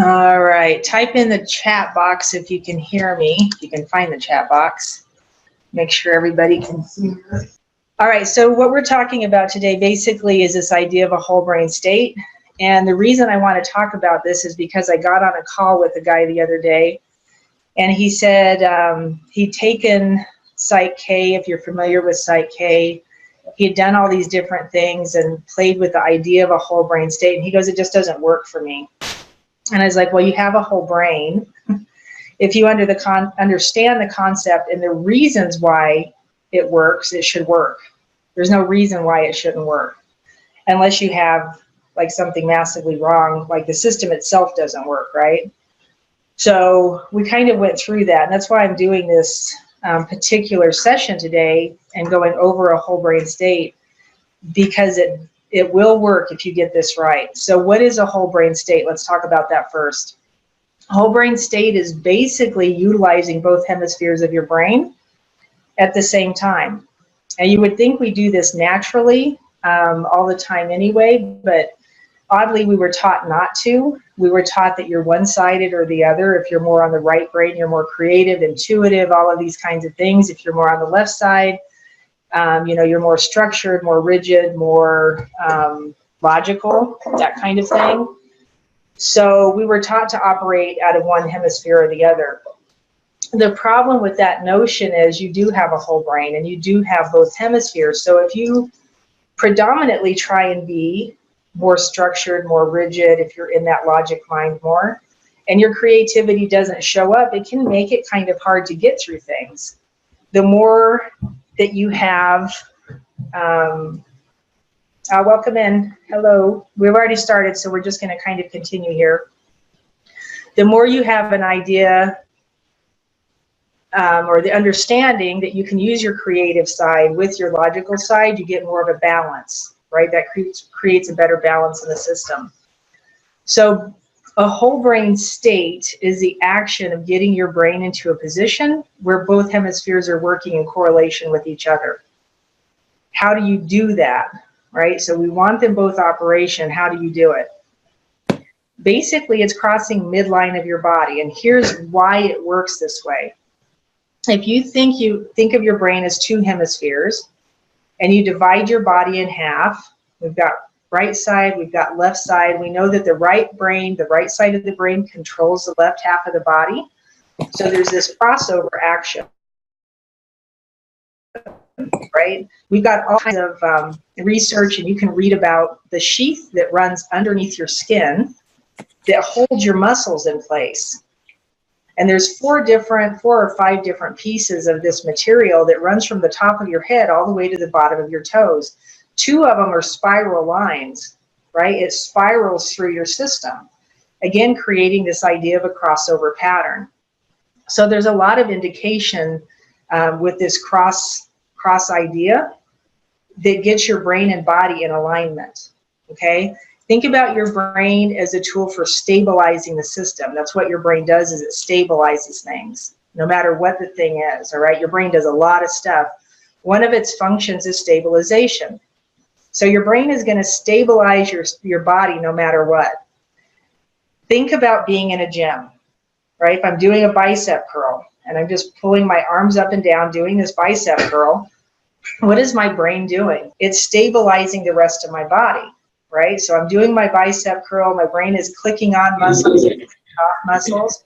All right, type in the chat box if you can hear me. If you can find the chat box. Make sure everybody can hear. All right, so what we're talking about today basically is this idea of a whole brain state. And the reason I want to talk about this is because I got on a call with a guy the other day, and he said he'd taken PSYCH-K, if you're familiar with PSYCH-K. He had done all these different things and played with the idea of a whole brain state. And he goes, it just doesn't work for me. And I was like, well, you have a whole brain. If you understand the concept and the reasons why it works, it should work. There's no reason why it shouldn't work. Unless you have like something massively wrong, like the system itself doesn't work, right? So we kind of went through that. And that's why I'm doing this particular session today and going over a whole brain state, because it will work if you get this right. So what is a whole brain state? Let's talk about that first. Whole brain state is basically utilizing both hemispheres of your brain at the same time. And you would think we do this naturally all the time anyway, but oddly we were taught not to. We were taught that you're one-sided or the other. If you're more on the right brain, you're more creative, intuitive, all of these kinds of things. If you're more on the left side, you're more structured, more rigid, more logical, that kind of thing. So we were taught to operate out of one hemisphere or the other. The problem with that notion is you do have a whole brain and you do have both hemispheres. So if you predominantly try and be more structured, more rigid, if you're in that logic mind more, and your creativity doesn't show up, it can make it kind of hard to get through things. The more that you have, welcome in, hello. We've already started, so we're just going to kind of continue here. The more you have an idea or the understanding that you can use your creative side with your logical side, you get more of a balance, right? That creates a better balance in the system. So a whole brain state is the action of getting your brain into a position where both hemispheres are working in correlation with each other. How do you do that, right? So we want them both operation. How do you do it? Basically, it's crossing midline of your body, and here's why it works this way. If you think of your brain as two hemispheres, and you divide your body in half, we've got right side, we've got left side. We know that the right brain, the right side of the brain controls the left half of the body. So there's this crossover action, right? We've got all kinds of research, and you can read about the sheath that runs underneath your skin that holds your muscles in place. And there's four or five different pieces of this material that runs from the top of your head all the way to the bottom of your toes. Two of them are spiral lines, right? It spirals through your system, again, creating this idea of a crossover pattern. So there's a lot of indication with this cross idea that gets your brain and body in alignment, okay? Think about your brain as a tool for stabilizing the system. That's what your brain does, is it stabilizes things, no matter what the thing is, all right? Your brain does a lot of stuff. One of its functions is stabilization. So your brain is going to stabilize your body no matter what. Think about being in a gym, right? If I'm doing a bicep curl and I'm just pulling my arms up and down doing this bicep curl, what is my brain doing? It's stabilizing the rest of my body, right? So I'm doing my bicep curl, my brain is clicking on muscles and off muscles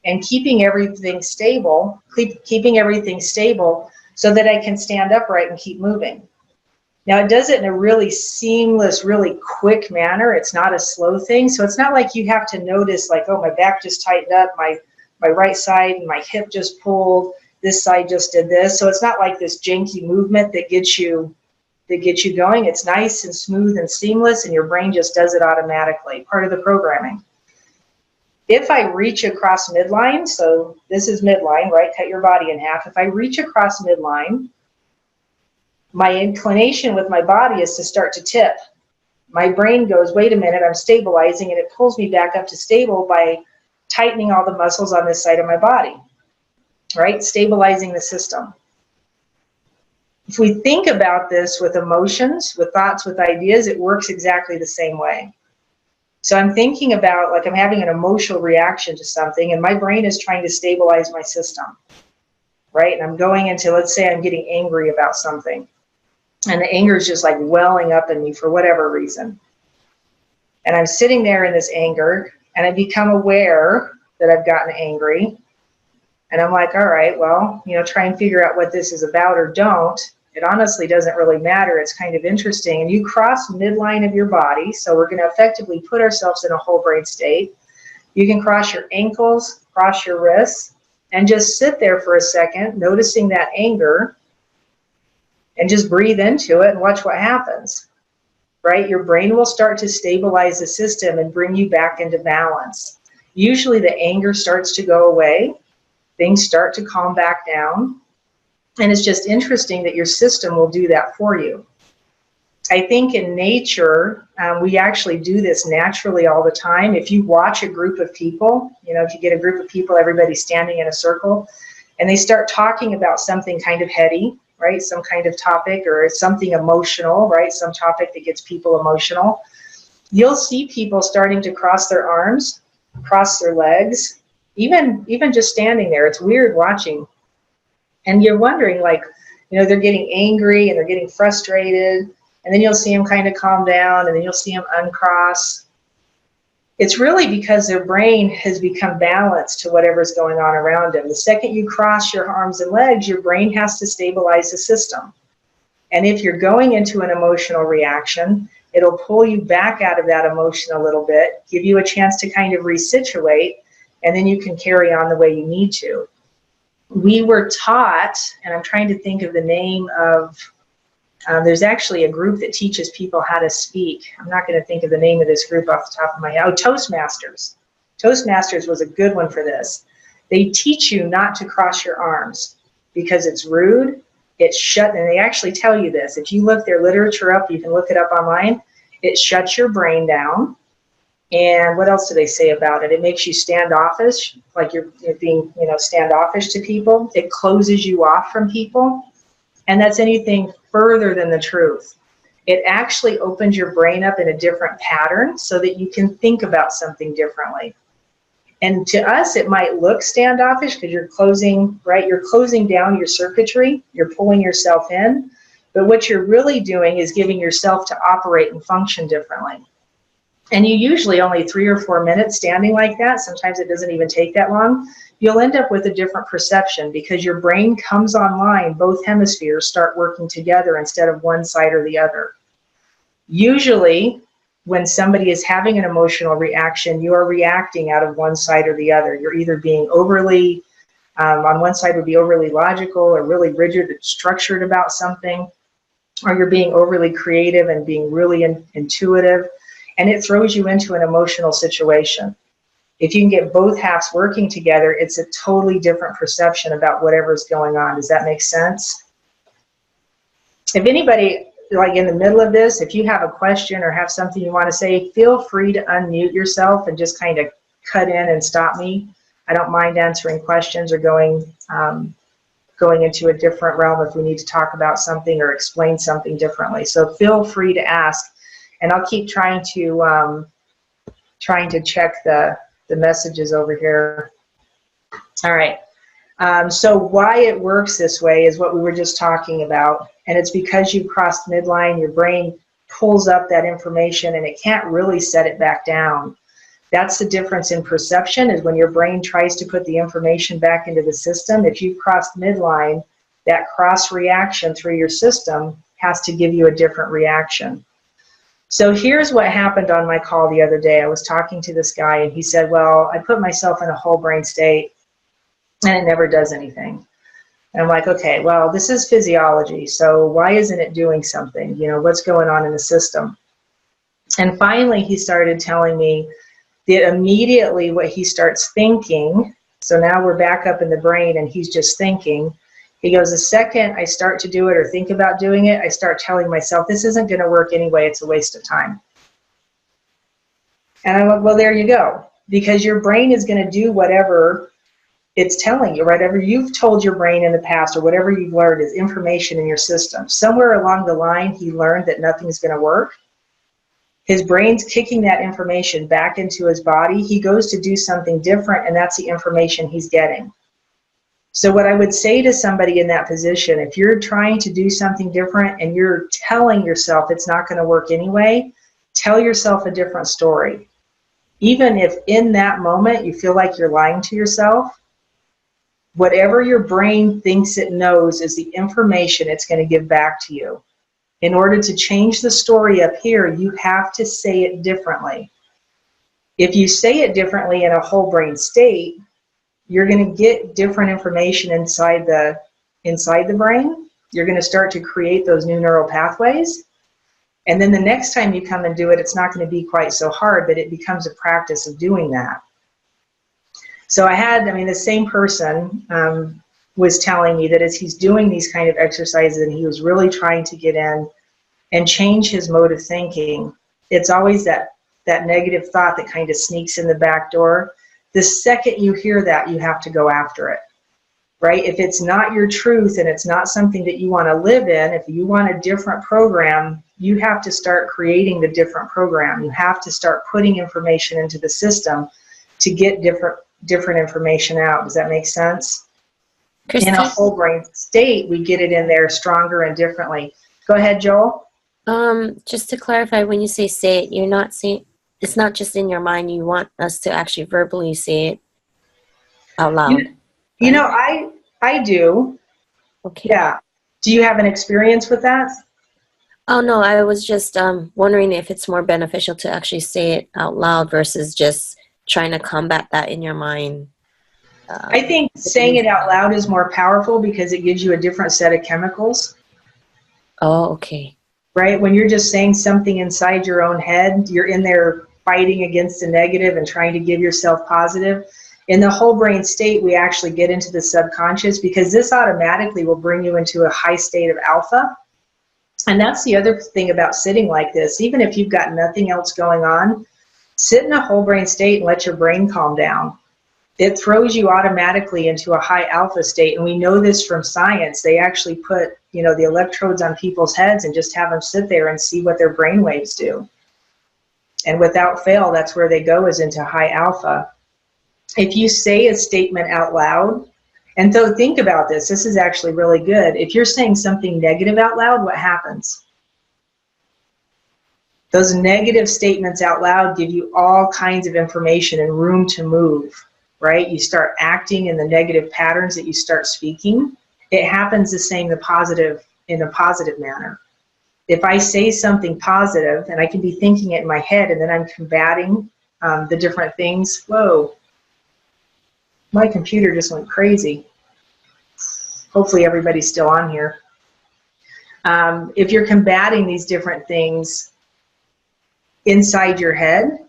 and keeping everything stable, so that I can stand upright and keep moving. Now, it does it in a really seamless, really quick manner. It's not a slow thing. So it's not like you have to notice like, oh, my back just tightened up, my right side and my hip just pulled, this side just did this. So it's not like this janky movement that gets you going. It's nice and smooth and seamless, and your brain just does it automatically, part of the programming. If I reach across midline, so this is midline, right? Cut your body in half. If I reach across midline, my inclination with my body is to start to tip. My brain goes, wait a minute, I'm stabilizing, and it pulls me back up to stable by tightening all the muscles on this side of my body, right? Stabilizing the system. If we think about this with emotions, with thoughts, with ideas, it works exactly the same way. So I'm thinking about, like, I'm having an emotional reaction to something, and my brain is trying to stabilize my system, right? And I'm going into, let's say I'm getting angry about something, and the anger is just like welling up in me for whatever reason. And I'm sitting there in this anger, and I become aware that I've gotten angry. And I'm like, all right, well, try and figure out what this is about, or don't. It honestly doesn't really matter. It's kind of interesting. And you cross midline of your body. So we're going to effectively put ourselves in a whole brain state. You can cross your ankles, cross your wrists, and just sit there for a second, noticing that anger, and just breathe into it and watch what happens, right? Your brain will start to stabilize the system and bring you back into balance. Usually the anger starts to go away. Things start to calm back down. And it's just interesting that your system will do that for you. I think in nature, we actually do this naturally all the time. If you watch a group of people, if you get a group of people, everybody standing in a circle, and they start talking about something kind of heady, right? Some kind of topic, or something emotional, right? Some topic that gets people emotional. You'll see people starting to cross their arms, cross their legs, even just standing there. It's weird watching. And you're wondering, like, they're getting angry and they're getting frustrated, and then you'll see them kind of calm down, and then you'll see them uncross. It's really because their brain has become balanced to whatever's going on around them. The second you cross your arms and legs, your brain has to stabilize the system. And if you're going into an emotional reaction, it'll pull you back out of that emotion a little bit, give you a chance to kind of resituate, and then you can carry on the way you need to. We were taught, and I'm trying to think of the name of, there's actually a group that teaches people how to speak. I'm not going to think of the name of this group off the top of my head. Oh, Toastmasters. Toastmasters was a good one for this. They teach you not to cross your arms because it's rude, it's shut, and they actually tell you this. If you look their literature up, you can look it up online, it shuts your brain down. And what else do they say about it? It makes you standoffish, like you're being, standoffish to people. It closes you off from people. And that's anything further than the truth. It actually opens your brain up in a different pattern so that you can think about something differently. And to us, it might look standoffish because you're closing, right? You're closing down your circuitry. You're pulling yourself in. But what you're really doing is giving yourself to operate and function differently. And you usually only 3 or 4 minutes standing like that. Sometimes it doesn't even take that long. You'll end up with a different perception because your brain comes online. Both hemispheres start working together instead of one side or the other. Usually, when somebody is having an emotional reaction, you are reacting out of one side or the other. You're either being overly, on one side would be overly logical or really rigid and structured about something, or you're being overly creative and being really intuitive. And it throws you into an emotional situation. If you can get both halves working together, it's a totally different perception about whatever's going on. Does that make sense? If anybody, like in the middle of this, if you have a question or have something you want to say, feel free to unmute yourself and just kind of cut in and stop me. I don't mind answering questions or going into a different realm if we need to talk about something or explain something differently. So feel free to ask. And I'll keep trying to check the messages over here. All right. So why it works this way is what we were just talking about. And it's because you've crossed midline, your brain pulls up that information and it can't really set it back down. That's the difference in perception, is when your brain tries to put the information back into the system. If you've crossed midline, that cross reaction through your system has to give you a different reaction. So here's what happened on my call the other day. I was talking to this guy and he said, well, I put myself in a whole brain state and it never does anything. And I'm like, okay, well, this is physiology. So why isn't it doing something? What's going on in the system? And finally, he started telling me that immediately what he starts thinking, so now we're back up in the brain and he's just thinking. He goes, the second I start to do it or think about doing it, I start telling myself, this isn't going to work anyway, it's a waste of time. And I'm like, well, there you go. Because your brain is going to do whatever it's telling you, right? Whatever you've told your brain in the past or whatever you've learned is information in your system. Somewhere along the line, he learned that nothing's going to work. His brain's kicking that information back into his body. He goes to do something different, and that's the information he's getting. So what I would say to somebody in that position, if you're trying to do something different and you're telling yourself it's not going to work anyway, tell yourself a different story. Even if in that moment you feel like you're lying to yourself, whatever your brain thinks it knows is the information it's going to give back to you. In order to change the story up here, you have to say it differently. If you say it differently in a whole brain state, you're going to get different information inside the brain. You're going to start to create those new neural pathways. And then the next time you come and do it, it's not going to be quite so hard, but it becomes a practice of doing that. So the same person was telling me that as he's doing these kind of exercises and he was really trying to get in and change his mode of thinking, it's always that negative thought that kind of sneaks in the back door. The second you hear that, you have to go after it, right? If it's not your truth and it's not something that you want to live in, if you want a different program, you have to start creating the different program. You have to start putting information into the system to get different information out. Does that make sense? Christy? In a whole brain state, we get it in there stronger and differently. Go ahead, Joel. Just to clarify, when you say it, you're not saying, it's not just in your mind. You want us to actually verbally say it out loud. I do. Okay. Yeah. Do you have an experience with that? Oh, no, I was just wondering if it's more beneficial to actually say it out loud versus just trying to combat that in your mind. I think saying it out loud is more powerful because it gives you a different set of chemicals. Oh, okay. Right? When you're just saying something inside your own head, you're in there fighting against the negative and trying to give yourself positive. In the whole brain state, we actually get into the subconscious because this automatically will bring you into a high state of alpha. And that's the other thing about sitting like this. Even if you've got nothing else going on, sit in a whole brain state and let your brain calm down. It throws you automatically into a high alpha state. And we know this from science. They actually put, the electrodes on people's heads and just have them sit there and see what their brain waves do. And without fail, that's where they go, is into high alpha. If you say a statement out loud, and so think about this. This is actually really good. If you're saying something negative out loud, what happens? Those negative statements out loud give you all kinds of information and room to move, right? You start acting in the negative patterns that you start speaking. It happens the same in a positive manner. If I say something positive, and I can be thinking it in my head, and then I'm combating the different things. Whoa, my computer just went crazy. Hopefully everybody's still on here. If you're combating these different things inside your head,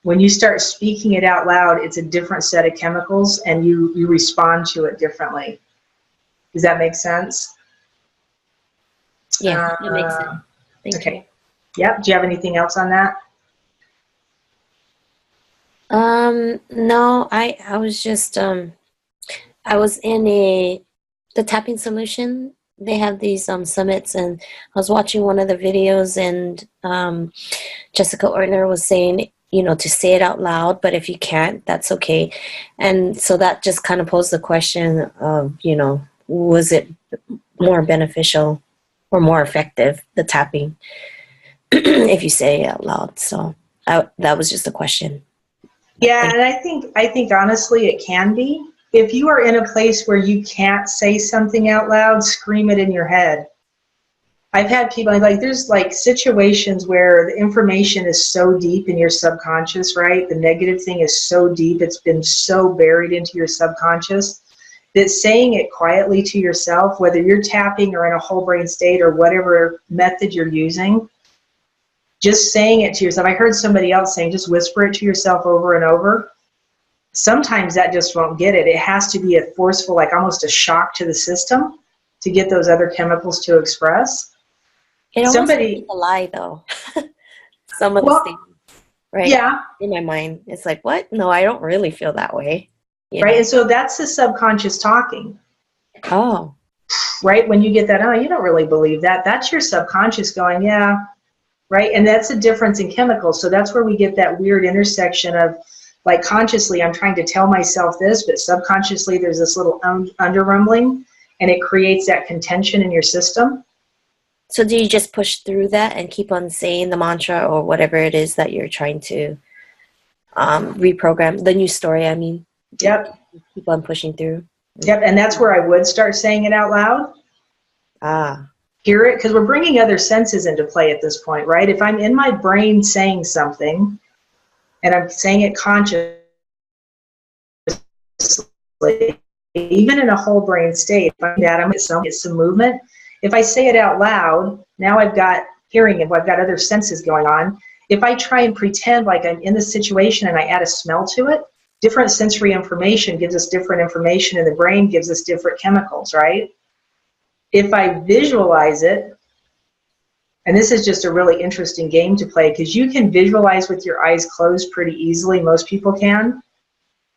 when you start speaking it out loud, it's a different set of chemicals, and you respond to it differently. Does that make sense? Yeah, that makes sense. Thank you. Yep. Do you have anything else on that? No, I was just, I was in the tapping solution. They have these summits, and I was watching one of the videos, and Jessica Ortner was saying, to say it out loud, but if you can't, that's okay. And so that just kind of posed the question of, was it more beneficial or more effective, the tapping, if you say it out loud? So that was just a question. Yeah, and I think honestly it can be. If you are in a place where you can't say something out loud, scream it in your head. I've had people, there's situations where the information is so deep in your subconscious, right? The negative thing is so deep, it's been so buried into your subconscious, that saying it quietly to yourself, whether you're tapping or in a whole brain state or whatever method you're using, just saying it to yourself. I heard somebody else saying, just whisper it to yourself over and over. Sometimes that just won't get it. It has to be a forceful, almost a shock to the system to get those other chemicals to express. It almost feels like a lie, though. Some of the statements, right? Yeah. In my mind, it's like, what? No, I don't really feel that way. Right, and so that's the subconscious talking. Oh. Right, when you get that, you don't really believe that. That's your subconscious going, yeah, right? And that's a difference in chemicals. So that's where we get that weird intersection of, like, consciously I'm trying to tell myself this, but subconsciously there's this little under rumbling, and it creates that contention in your system. So do you just push through that and keep on saying the mantra or whatever it is that you're trying to reprogram, the new story, I mean? Yep. Keep on pushing through. Yep, and that's where I would start saying it out loud. Ah. Hear it, because we're bringing other senses into play at this point, right? If I'm in my brain saying something, and I'm saying it consciously, even in a whole brain state, if I'm that, I'm going to get some movement. If I say it out loud, now I've got hearing and I've got other senses going on. If I try and pretend like I'm in the situation and I add a smell to it, different sensory information gives us different information, and the brain gives us different chemicals, right? If I visualize it, and this is just a really interesting game to play, because you can visualize with your eyes closed pretty easily. Most people can.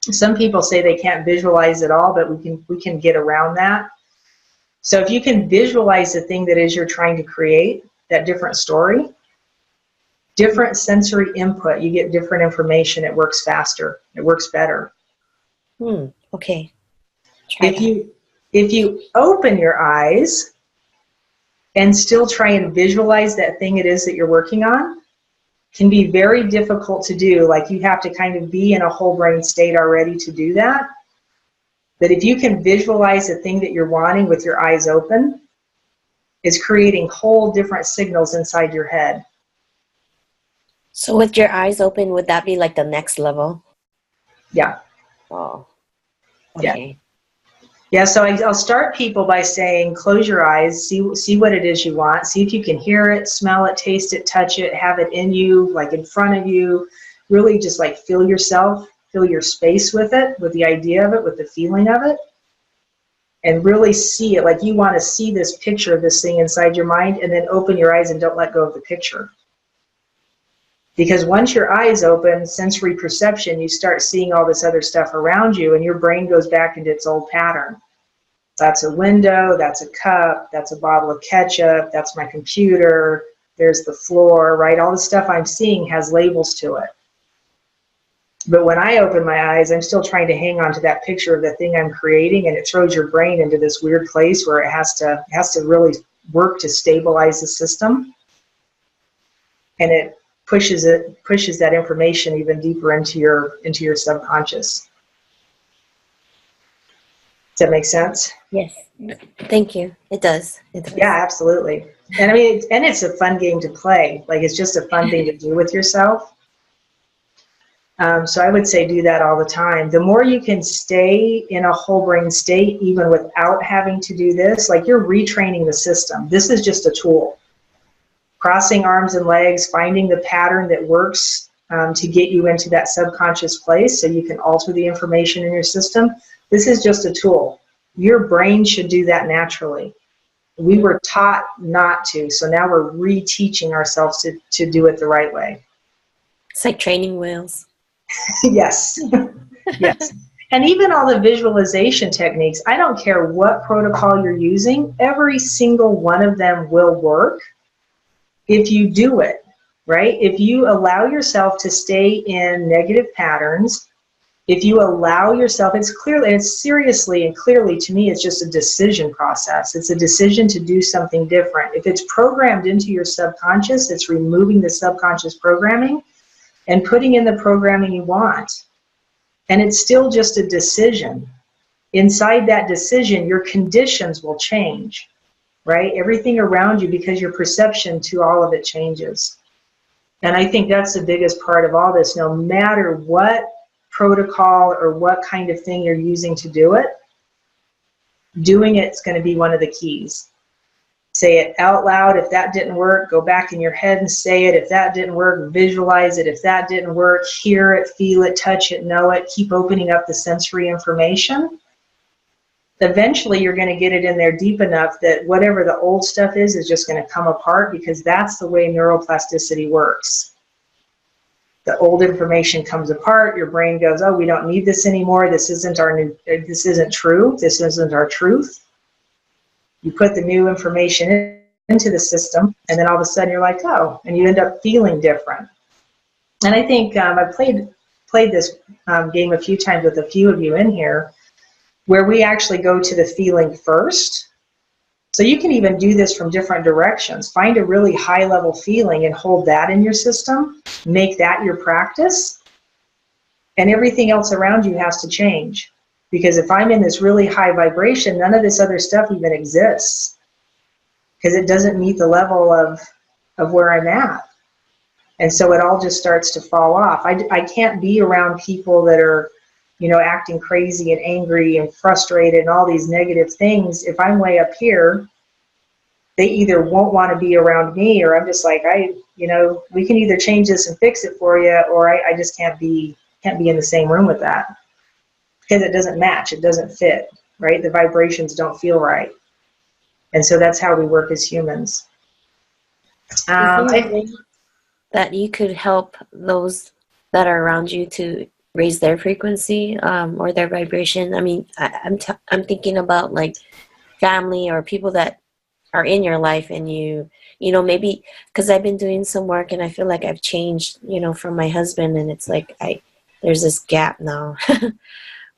Some people say they can't visualize at all, but we can get around that. So if you can visualize the thing that is you're trying to create, that different story, different sensory input, you get different information. It works faster. It works better. Okay. If you open your eyes and still try and visualize that thing it is that you're working on, can be very difficult to do. Like, you have to kind of be in a whole brain state already to do that. But if you can visualize the thing that you're wanting with your eyes open, it's creating whole different signals inside your head. So with your eyes open, would that be like the next level? Yeah. Oh, okay. Yeah, so I'll start people by saying, close your eyes, see what it is you want, see if you can hear it, smell it, taste it, touch it, have it in you, like in front of you. Really just like feel yourself, fill your space with it, with the idea of it, with the feeling of it, and really see it. Like, you want to see this picture of this thing inside your mind, and then open your eyes and don't let go of the picture. Because once your eyes open, sensory perception, you start seeing all this other stuff around you, and your brain goes back into its old pattern. That's a window, that's a cup, that's a bottle of ketchup, that's my computer, there's the floor, right? All the stuff I'm seeing has labels to it. But when I open my eyes, I'm still trying to hang on to that picture of the thing I'm creating, and it throws your brain into this weird place where it has to really work to stabilize the system. And it pushes that information even deeper into your subconscious. Does that make sense? Yes. Thank you. It does. Yeah, absolutely. And I mean, it's a fun game to play. Like, it's just a fun thing to do with yourself. So I would say do that all the time. The more you can stay in a whole brain state, even without having to do this, like, you're retraining the system. This is just a tool. Crossing arms and legs, finding the pattern that works to get you into that subconscious place so you can alter the information in your system. This is just a tool. Your brain should do that naturally. We were taught not to, so now we're reteaching ourselves to do it the right way. It's like training wheels. Yes. Yes. And even all the visualization techniques, I don't care what protocol you're using, every single one of them will work if you do it, right? If you allow yourself to stay in negative patterns, if you allow yourself, it's seriously and clearly, to me, it's just a decision process. It's a decision to do something different. If it's programmed into your subconscious, it's removing the subconscious programming and putting in the programming you want. And it's still just a decision. Inside that decision, your conditions will change, right? Everything around you, because your perception to all of it changes. And I think that's the biggest part of all this. No matter what protocol or what kind of thing you're using to do it, doing it's going to be one of the keys. Say it out loud. If that didn't work, go back in your head and say it. If that didn't work, visualize it. If that didn't work, hear it, feel it, touch it, know it. Keep opening up the sensory information. Eventually, you're going to get it in there deep enough that whatever the old stuff is just going to come apart, because that's the way neuroplasticity works. The old information comes apart. Your brain goes, oh, we don't need this anymore. This isn't true. This isn't our truth. You put the new information in, into the system, and then all of a sudden you're like, oh, and you end up feeling different. And I think I've played this game a few times with a few of you in here, where we actually go to the feeling first. So you can even do this from different directions. Find a really high level feeling and hold that in your system. Make that your practice. And everything else around you has to change. Because if I'm in this really high vibration, none of this other stuff even exists. Because it doesn't meet the level of where I'm at. And so it all just starts to fall off. I can't be around people that are, you know, acting crazy and angry and frustrated and all these negative things. If I'm way up here, they either won't want to be around me, or I'm just like, you know, we can either change this and fix it for you, or I just can't be in the same room with that, because it doesn't match, it doesn't fit, right? The vibrations don't feel right. And so that's how we work as humans. Is there a way that you could help those that are around you to raise their frequency or their vibration? I mean, I'm thinking about like family or people that are in your life, and you know, maybe because I've been doing some work and I feel like I've changed, you know, from my husband, and it's like there's this gap now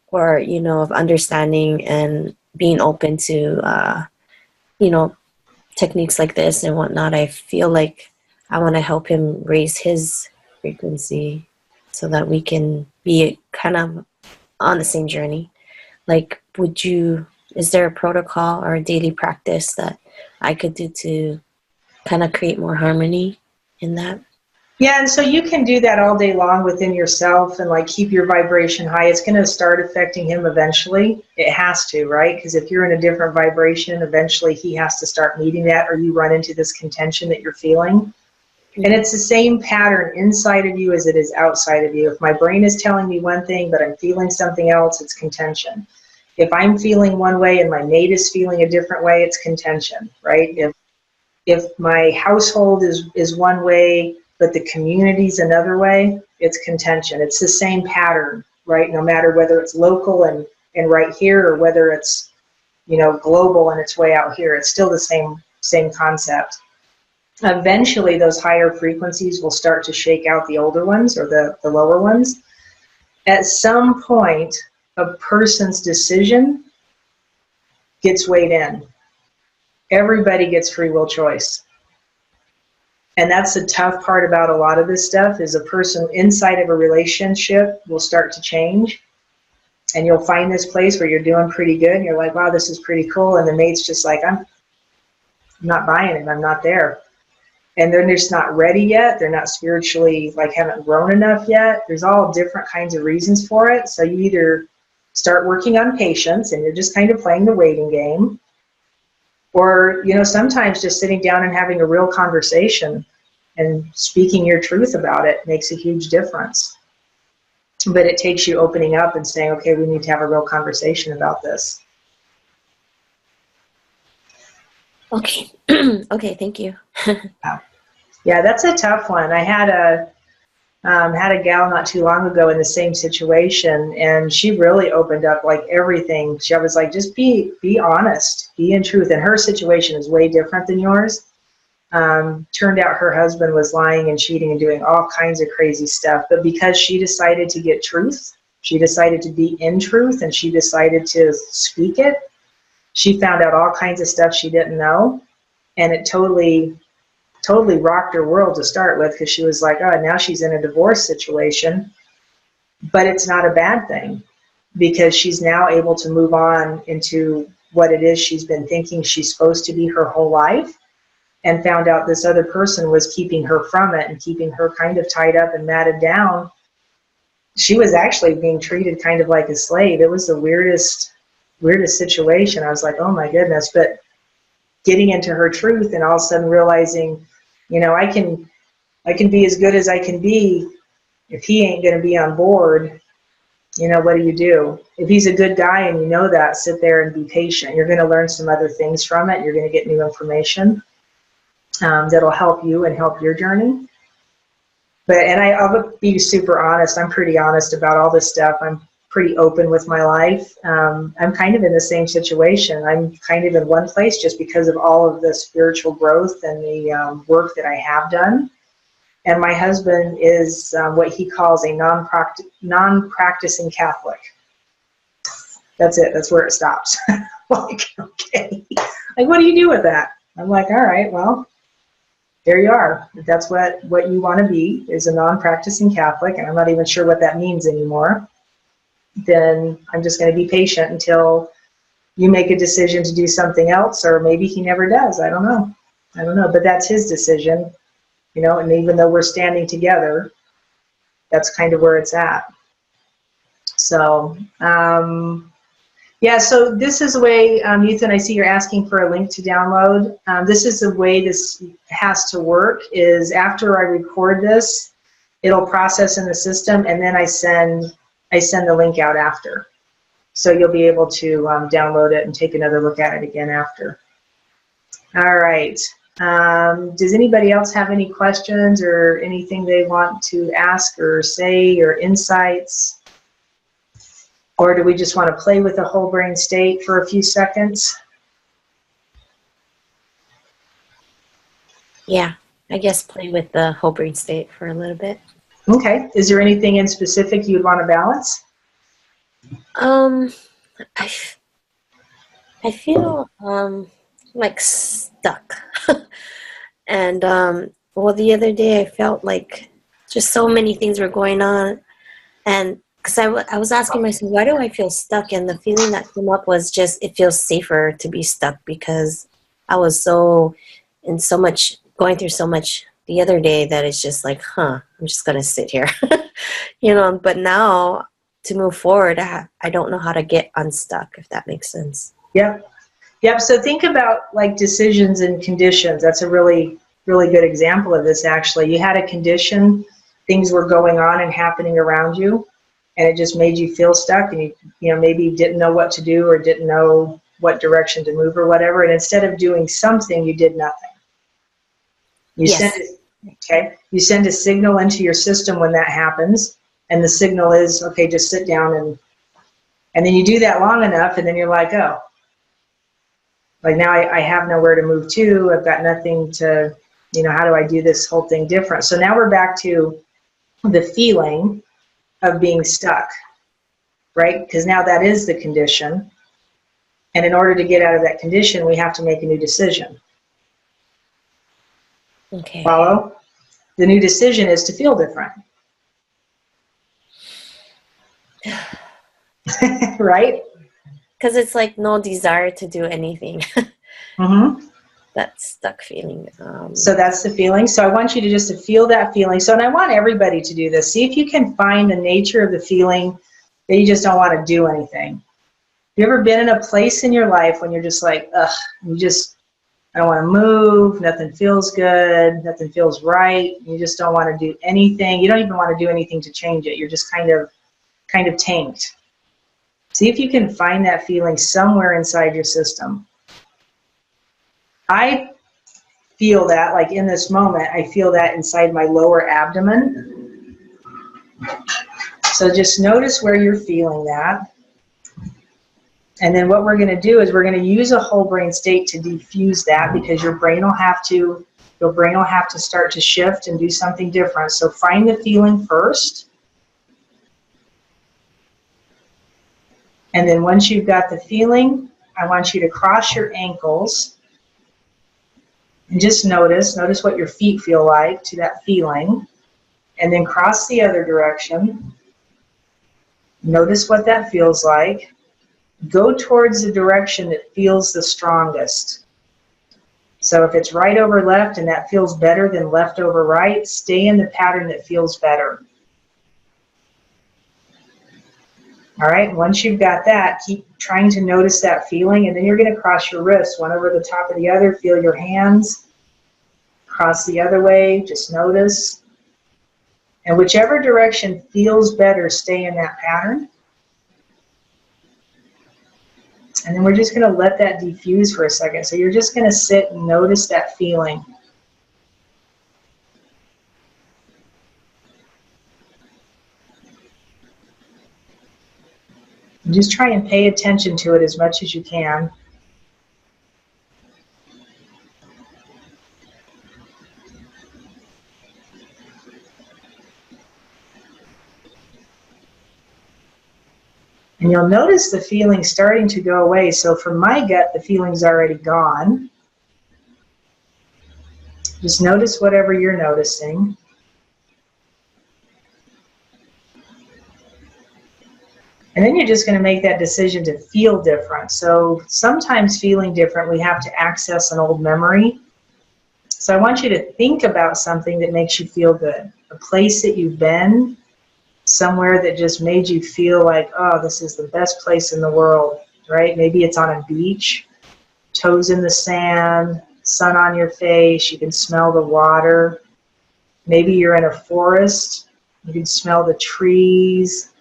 or, you know, of understanding and being open to you know, techniques like this and whatnot. I feel like I want to help him raise his frequency so that we can be kind of on the same journey. Like, is there a protocol or a daily practice that I could do to kind of create more harmony in that? Yeah, and so you can do that all day long within yourself and like keep your vibration high. It's going to start affecting him eventually. It has to, right? Because if you're in a different vibration, eventually he has to start meeting that, or you run into this contention that you're feeling. And it's the same pattern inside of you as it is outside of you. If my brain is telling me one thing, but I'm feeling something else, it's contention. If I'm feeling one way and my mate is feeling a different way, it's contention, right? If my household is one way, but the community's another way, it's contention. It's the same pattern, right? No matter whether it's local and right here, or whether it's, you know, global and it's way out here, it's still the same concept. Eventually, those higher frequencies will start to shake out the older ones, or the lower ones. At some point, a person's decision gets weighed in. Everybody gets free will choice. And that's the tough part about a lot of this stuff, is a person inside of a relationship will start to change. And you'll find this place where you're doing pretty good. And you're like, wow, this is pretty cool. And the mate's just like, I'm not buying it. I'm not there. And they're just not ready yet. They're not spiritually, like, haven't grown enough yet. There's all different kinds of reasons for it. So you either start working on patience and you're just kind of playing the waiting game, or, you know, sometimes just sitting down and having a real conversation and speaking your truth about it makes a huge difference. But it takes you opening up and saying, okay, we need to have a real conversation about this. Okay. Okay, thank you. Yeah, that's a tough one. I had a gal not too long ago in the same situation, and she really opened up like everything. She was like, just be honest, be in truth. And her situation is way different than yours. Turned out her husband was lying and cheating and doing all kinds of crazy stuff. But because she decided to get truth, she decided to be in truth, and she decided to speak it, she found out all kinds of stuff she didn't know. And it totally rocked her world to start with, because she was like, oh, now she's in a divorce situation. But it's not a bad thing, because she's now able to move on into what it is she's been thinking she's supposed to be her whole life, and found out this other person was keeping her from it and keeping her kind of tied up and matted down. She was actually being treated kind of like a slave. It was the weirdest situation. I was like, oh my goodness. But getting into her truth and all of a sudden realizing, you know, I can be as good as I can be. If he ain't going to be on board, you know, what do you do? If he's a good guy and you know that, sit there and be patient. You're going to learn some other things from it. You're going to get new information that'll help you and help your journey. I'll be super honest. I'm pretty honest about all this stuff. pretty open with my life. I'm kind of in the same situation. I'm kind of in one place just because of all of the spiritual growth and the work that I have done. And my husband is what he calls a non-practicing Catholic. That's it. That's where it stops. Like, okay. Like, what do you do with that? I'm like, all right, well, there you are. If that's what you want to be, is a non-practicing Catholic, and I'm not even sure what that means anymore, then I'm just going to be patient until you make a decision to do something else, or maybe he never does. I don't know. But that's his decision, you know, and even though we're standing together, that's kind of where it's at. So, yeah, so this is a way, Ethan, I see you're asking for a link to download. This is the way this has to work, is after I record this, it'll process in the system, and then I send the link out after. So you'll be able to download it and take another look at it again after. All right. Does anybody else have any questions or anything they want to ask or say or insights? Or do we just want to play with the whole brain state for a few seconds? Yeah, I guess play with the whole brain state for a little bit. Okay. Is there anything in specific you'd want to balance? I feel like stuck. And well, the other day I felt like just so many things were going on, and because I was asking myself, why do I feel stuck? And the feeling that came up was just, it feels safer to be stuck, because I was going through so much the other day that it's just like, I'm just going to sit here, you know, but now to move forward, I don't know how to get unstuck, if that makes sense. Yep. So think about like decisions and conditions. That's a really, really good example of this, actually. You had a condition, things were going on and happening around you, and it just made you feel stuck, and you know, maybe you didn't know what to do or didn't know what direction to move or whatever, and instead of doing something, you did nothing. You send a signal into your system when that happens, and the signal is, okay, just sit down, and then you do that long enough, and then you're like, oh, like now I have nowhere to move to, I've got nothing to, you know, how do I do this whole thing different? So now we're back to the feeling of being stuck, right? Because now that is the condition. And in order to get out of that condition, we have to make a new decision. Okay. Follow? The new decision is to feel different. Right? Because it's like no desire to do anything. Mm-hmm. That stuck feeling. So that's the feeling. So I want you to just to feel that feeling. So, and I want everybody to do this. See if you can find the nature of the feeling that you just don't want to do anything. Have you ever been in a place in your life when you're just like, ugh, I don't want to move, nothing feels good, nothing feels right, you just don't want to do anything. You don't even want to do anything to change it. You're just kind of tanked. See if you can find that feeling somewhere inside your system. I feel that, like in this moment, I feel that inside my lower abdomen. So just notice where you're feeling that. And then what we're going to do is we're going to use a whole brain state to diffuse that, because your brain will have to start to shift and do something different. So find the feeling first. And then once you've got the feeling, I want you to cross your ankles and just notice what your feet feel like to that feeling. And then cross the other direction. Notice what that feels like. Go towards the direction that feels the strongest. So if it's right over left and that feels better than left over right, stay in the pattern that feels better. All right, once you've got that, keep trying to notice that feeling, and then you're going to cross your wrists, one over the top of the other, feel your hands. Cross the other way, just notice. And whichever direction feels better, stay in that pattern. And then we're just going to let that diffuse for a second. So you're just going to sit and notice that feeling. And just try and pay attention to it as much as you can. And you'll notice the feeling starting to go away. So from my gut, the feeling's already gone. Just notice whatever you're noticing. And then you're just going to make that decision to feel different. So sometimes feeling different, we have to access an old memory. So I want you to think about something that makes you feel good. A place that you've been, somewhere that just made you feel like, oh, this is the best place in the world, right? Maybe it's on a beach, toes in the sand, sun on your face, you can smell the water. Maybe you're in a forest, you can smell the trees.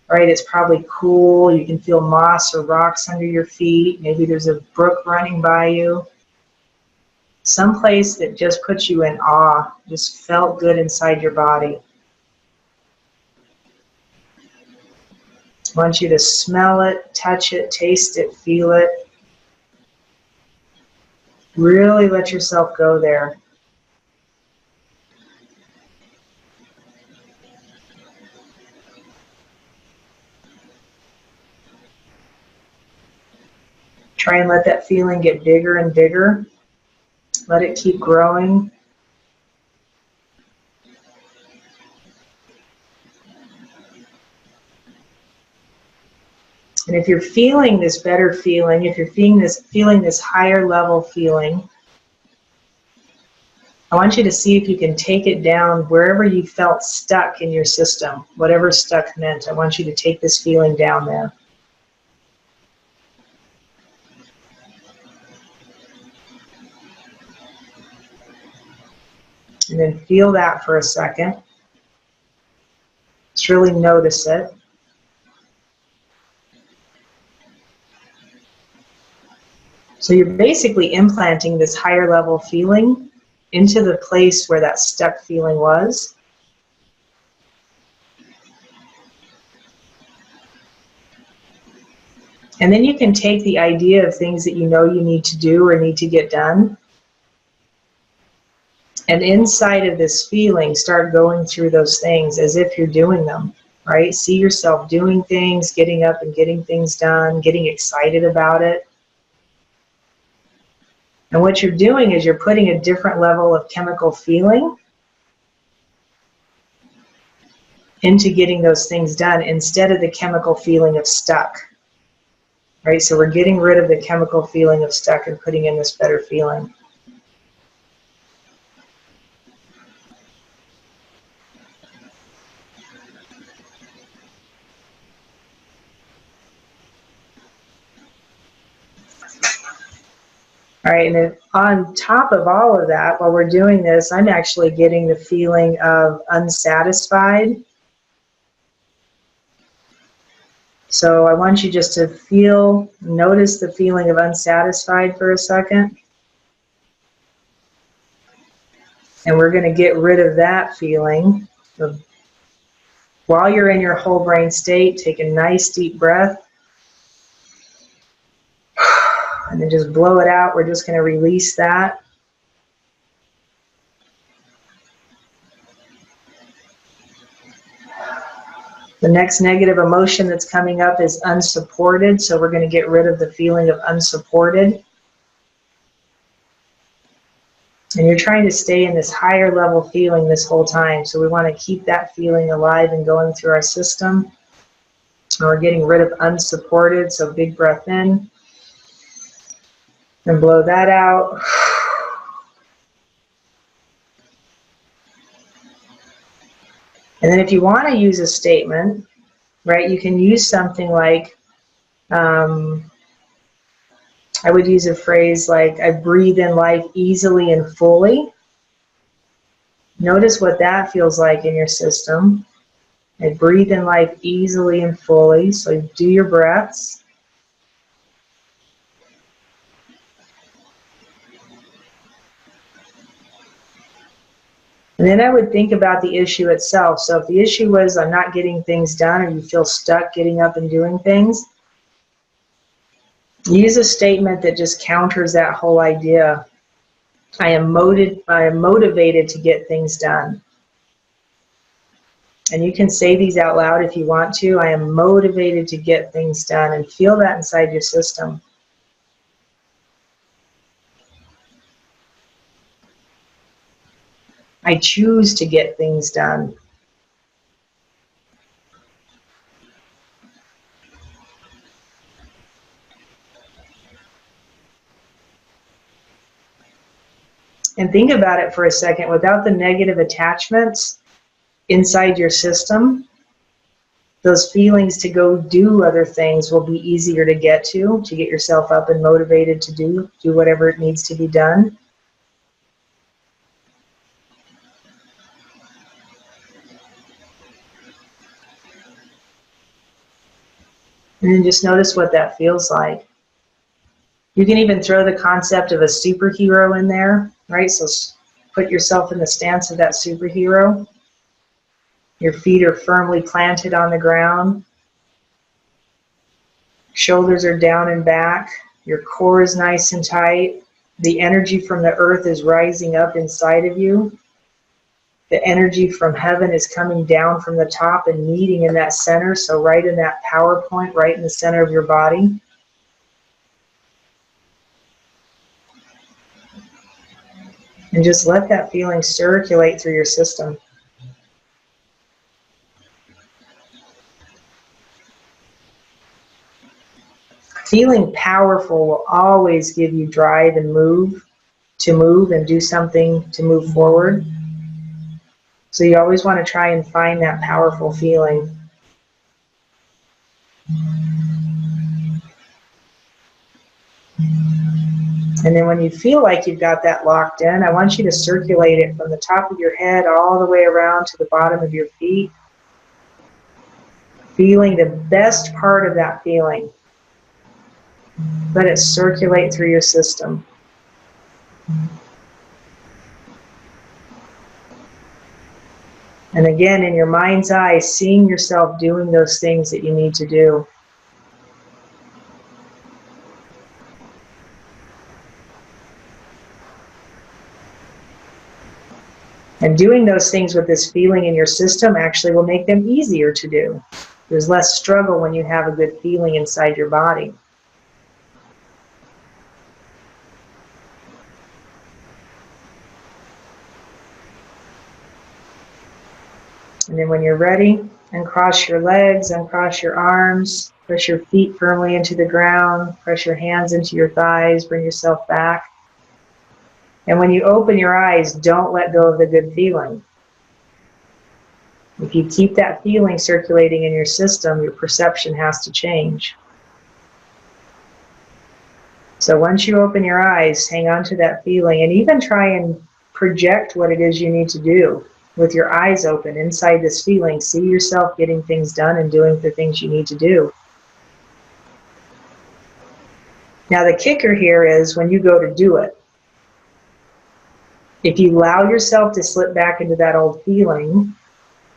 Right, it's probably cool. You can feel moss or rocks under your feet. Maybe there's a brook running by you. Some place that just puts you in awe, just felt good inside your body. I want you to smell it, touch it, taste it, feel it. Really let yourself go there. Try and let that feeling get bigger and bigger. Let it keep growing. And if you're feeling this better feeling, if you're feeling this higher level feeling, I want you to see if you can take it down wherever you felt stuck in your system. Whatever stuck meant, I want you to take this feeling down there. And then feel that for a second. Just really notice it. So you're basically implanting this higher level feeling into the place where that stuck feeling was. And then you can take the idea of things that you know you need to do or need to get done. And inside of this feeling, start going through those things as if you're doing them, right? See yourself doing things, getting up and getting things done, getting excited about it. And what you're doing is you're putting a different level of chemical feeling into getting those things done instead of the chemical feeling of stuck, right? So we're getting rid of the chemical feeling of stuck and putting in this better feeling. All right, and then on top of all of that, while we're doing this, I'm actually getting the feeling of unsatisfied. So I want you just to notice the feeling of unsatisfied for a second. And we're going to get rid of that feeling. So while you're in your whole brain state, take a nice deep breath. And then just blow it out. We're just going to release that. The next negative emotion that's coming up is unsupported. So we're going to get rid of the feeling of unsupported. And you're trying to stay in this higher level feeling this whole time. So we want to keep that feeling alive and going through our system. And we're getting rid of unsupported. So big breath in. And blow that out. And then if you want to use a statement, right, you can use something like, I would use a phrase like, I breathe in life easily and fully. Notice what that feels like in your system. I breathe in life easily and fully. So do your breaths. And then I would think about the issue itself. So if the issue was I'm not getting things done or you feel stuck getting up and doing things, Use a statement that just counters that whole idea. I am motivated to get things done. And you can say these out loud if you want to. I am motivated to get things done, and feel that inside your system. I choose to get things done. And think about it for a second. Without the negative attachments inside your system, those feelings to go do other things will be easier to get yourself up and motivated to do whatever it needs to be done. And then just notice what that feels like. You can even throw the concept of a superhero in there, right? So put yourself in the stance of that superhero. Your feet are firmly planted on the ground. Shoulders are down and back. Your core is nice and tight. The energy from the earth is rising up inside of you. The energy from heaven is coming down from the top and meeting in that center. So right in that power point, right in the center of your body. And just let that feeling circulate through your system. Feeling powerful will always give you drive and to move and do something to move forward. So you always want to try and find that powerful feeling. And then when you feel like you've got that locked in, I want you to circulate it from the top of your head all the way around to the bottom of your feet. Feeling the best part of that feeling. Let it circulate through your system. And again, in your mind's eye, seeing yourself doing those things that you need to do. And doing those things with this feeling in your system actually will make them easier to do. There's less struggle when you have a good feeling inside your body. And then when you're ready, uncross your legs, uncross your arms, press your feet firmly into the ground, press your hands into your thighs, bring yourself back. And when you open your eyes, don't let go of the good feeling. If you keep that feeling circulating in your system, your perception has to change. So once you open your eyes, hang on to that feeling and even try and project what it is you need to do. With your eyes open inside this feeling, see yourself getting things done and doing the things you need to do. Now the kicker here is when you go to do it, if you allow yourself to slip back into that old feeling,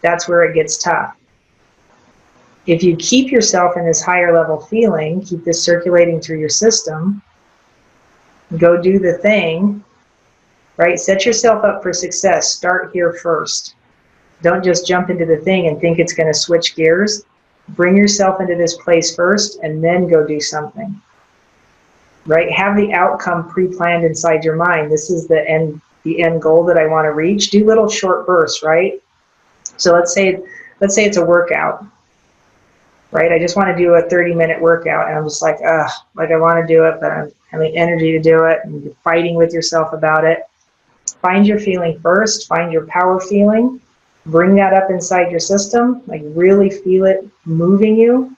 that's where it gets tough. If you keep yourself in this higher level feeling, keep this circulating through your system, go do the thing, right? Set yourself up for success. Start here first. Don't just jump into the thing and think it's going to switch gears. Bring yourself into this place first and then go do something, right? Have the outcome pre-planned inside your mind. This is the end goal that I want to reach. Do little short bursts, right? So let's say it's a workout, right? I just want to do a 30-minute workout, and I'm just like I want to do it, but I don't have the energy to do it, and you're fighting with yourself about it. Find your feeling first, find your power feeling, bring that up inside your system, like really feel it moving you,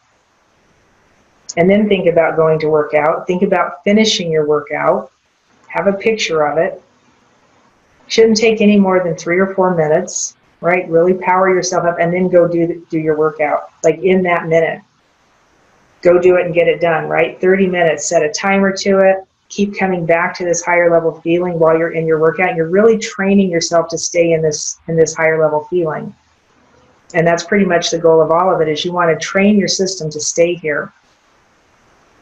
and then think about going to work out. Think about finishing your workout. Have a picture of it. Shouldn't take any more than 3 or 4 minutes, right? Really power yourself up and then go do your workout, like in that minute. Go do it and get it done, right? 30 minutes, set a timer to it. Keep coming back to this higher level feeling while you're in your workout. You're really training yourself to stay in this higher level feeling. And that's pretty much the goal of all of it, is you want to train your system to stay here.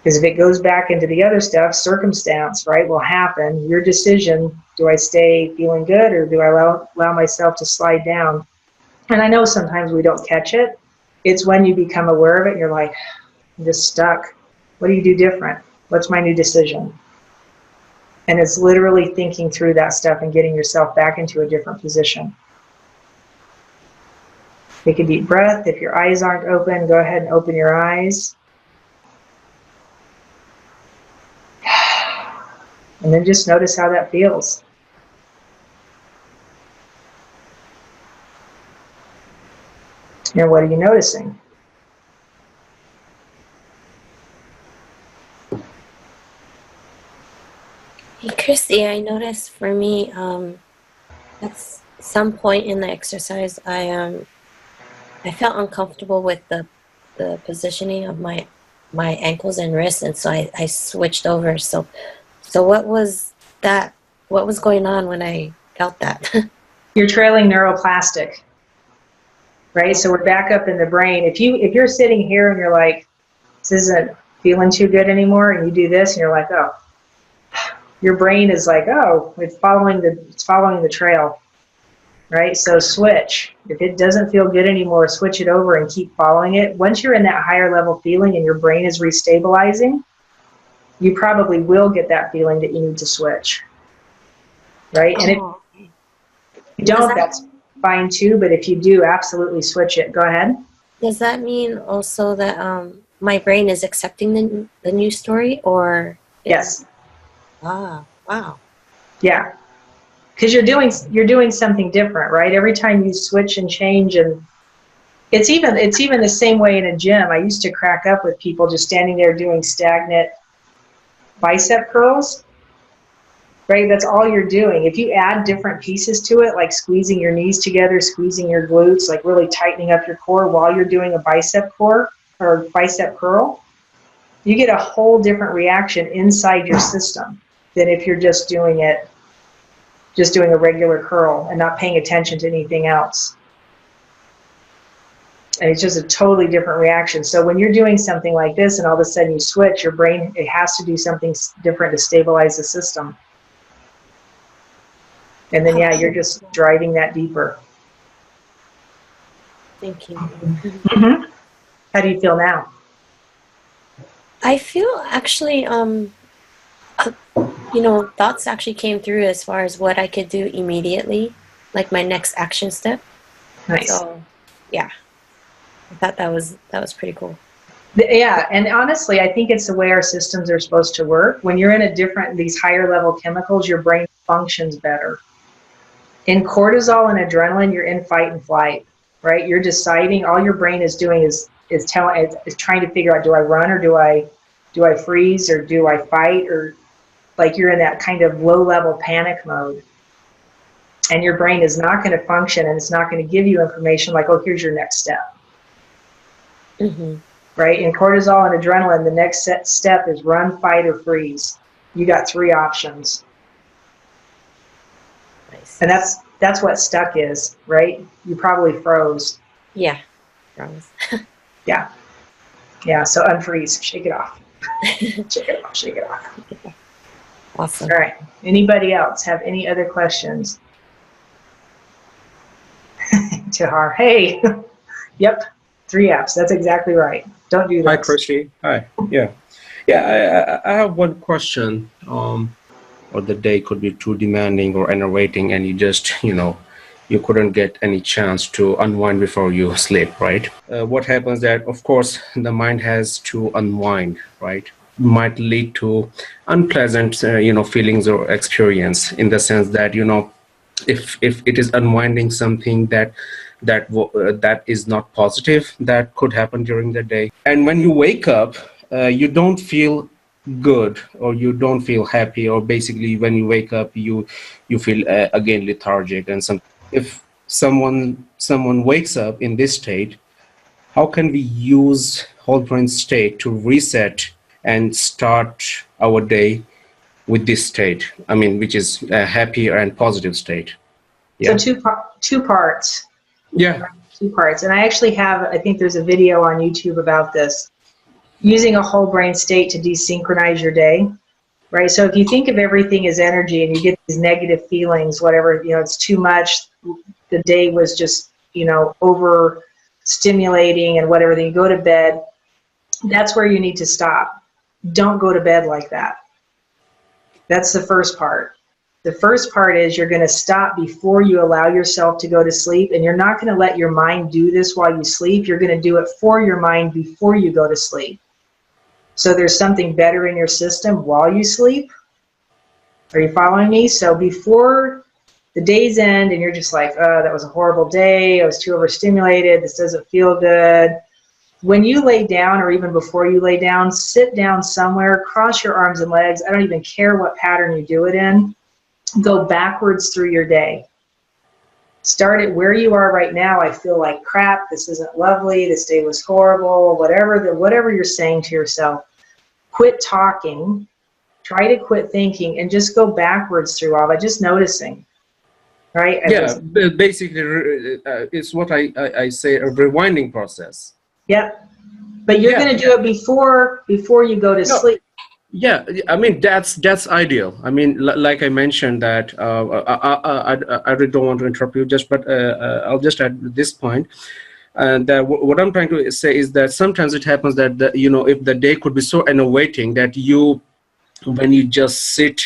Because if it goes back into the other stuff, circumstance, right, will happen. Your decision, do I stay feeling good or do I allow myself to slide down? And I know sometimes we don't catch it. It's when you become aware of it and you're like, I'm just stuck. What do you do different? What's my new decision? And it's literally thinking through that stuff and getting yourself back into a different position. Take a deep breath. If your eyes aren't open, go ahead and open your eyes. And then just notice how that feels. And what are you noticing? Hey, Christy, I noticed for me, at some point in the exercise, I felt uncomfortable with the positioning of my ankles and wrists, and so I switched over. So what was that? What was going on when I felt that? You're trailing neuroplastic, right? So we're back up in the brain. If you're sitting here and you're like, this isn't feeling too good anymore, and you do this, and you're like, oh, your brain is like, oh, it's following the trail, right? So switch. If it doesn't feel good anymore, switch it over and keep following it. Once you're in that higher level feeling and your brain is restabilizing, you probably will get that feeling that you need to switch, right? And if you don't, that's fine too, but if you do, absolutely switch it. Go ahead. Does that mean also that my brain is accepting the new story, or? Yes. Ah, wow. Yeah. Because you're doing something different, right? Every time you switch and change, and it's even the same way in a gym. I used to crack up with people just standing there doing stagnant bicep curls, right? That's all you're doing. If you add different pieces to it, like squeezing your knees together, squeezing your glutes, like really tightening up your core while you're doing a bicep core or bicep curl, you get a whole different reaction inside your system than if you're just doing a regular curl and not paying attention to anything else. And it's just a totally different reaction. So when you're doing something like this and all of a sudden you switch, your brain, it has to do something different to stabilize the system. And then, yeah, you're just driving that deeper. Thank you. Mm-hmm. How do you feel now? I feel actually, thoughts actually came through as far as what I could do immediately, like my next action step. Nice. So, yeah, I thought that was pretty cool. Yeah, and honestly, I think it's the way our systems are supposed to work. When you're in these higher level chemicals, your brain functions better. In cortisol and adrenaline, you're in fight and flight, right? You're deciding, all your brain is doing is trying to figure out, do I run or do I freeze or do I fight, or like you're in that kind of low level panic mode. And your brain is not going to function, and it's not going to give you information like, oh, here's your next step. Mm-hmm. Right? In cortisol and adrenaline, the next step is run, fight, or freeze. You got 3 options. Nice. And that's what stuck is, right? You probably froze. Yeah, froze. Yeah. Yeah, so unfreeze. Shake it off. Shake it off. Shake it off. Awesome. All right. Anybody else have any other questions? Tahar, hey. Yep, 3 apps. That's exactly right. Don't do that. Hi, Christy. Hi. Yeah. I have one question. Or the day could be too demanding or enervating, and you just, you couldn't get any chance to unwind before you sleep, right? What happens that, of course, the mind has to unwind, right? Might lead to unpleasant, feelings or experience, in the sense that, if it is unwinding something that is not positive, that could happen during the day. And when you wake up, you don't feel good, or you don't feel happy, or basically when you wake up you feel again lethargic. And if someone wakes up in this state, how can we use whole brain state to reset and start our day with this state, which is a happier and positive state? Yeah. So two parts. Yeah. 2 parts. And I actually I think there's a video on YouTube about this. using a whole brain state to desynchronize your day, right? So if you think of everything as energy and you get these negative feelings, whatever, it's too much, the day was just, over stimulating and whatever, then you go to bed, that's where you need to stop. Don't go to bed like that. That's the first part. The first part is you're going to stop before you allow yourself to go to sleep, and you're not going to let your mind do this while you sleep. You're going to do it for your mind before you go to sleep. So there's something better in your system while you sleep. Are you following me? So before the day's end and you're just like, oh, that was a horrible day, I was too overstimulated, this doesn't feel good. When you lay down, or even before you lay down, sit down somewhere, cross your arms and legs. I don't even care what pattern you do it in. Go backwards through your day. Start at where you are right now. I feel like crap. This isn't lovely. This day was horrible. Whatever you're saying to yourself. Quit talking. Try to quit thinking and just go backwards through all that. Just noticing. Right? Basically, it's what I say, a rewinding process. Yep. But you're going to do it before you go to sleep. Yeah, I mean, that's ideal. I mean, like I mentioned that, I really don't want to interrupt you, but I'll just add this point. That what I'm trying to say is that sometimes it happens that, if the day could be so enervating that when you just sit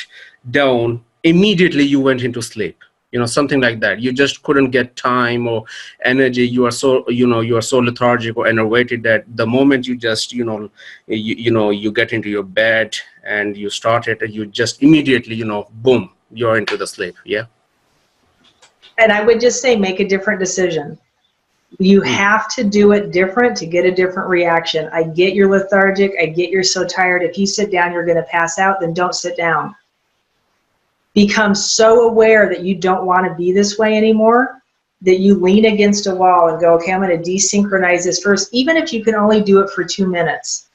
down, immediately you went into sleep. Something like that. You just couldn't get time or energy. You are so, you are so lethargic or enervated that the moment you just, you get into your bed and you start it, and you just immediately, boom, you're into the sleep. Yeah. And I would just say, make a different decision. You have to do it different to get a different reaction. I get you're lethargic. I get you're so tired. If you sit down, you're going to pass out. Then don't sit down. Become so aware that you don't want to be this way anymore, that you lean against a wall and go, okay, I'm going to desynchronize this first, even if you can only do it for 2 minutes.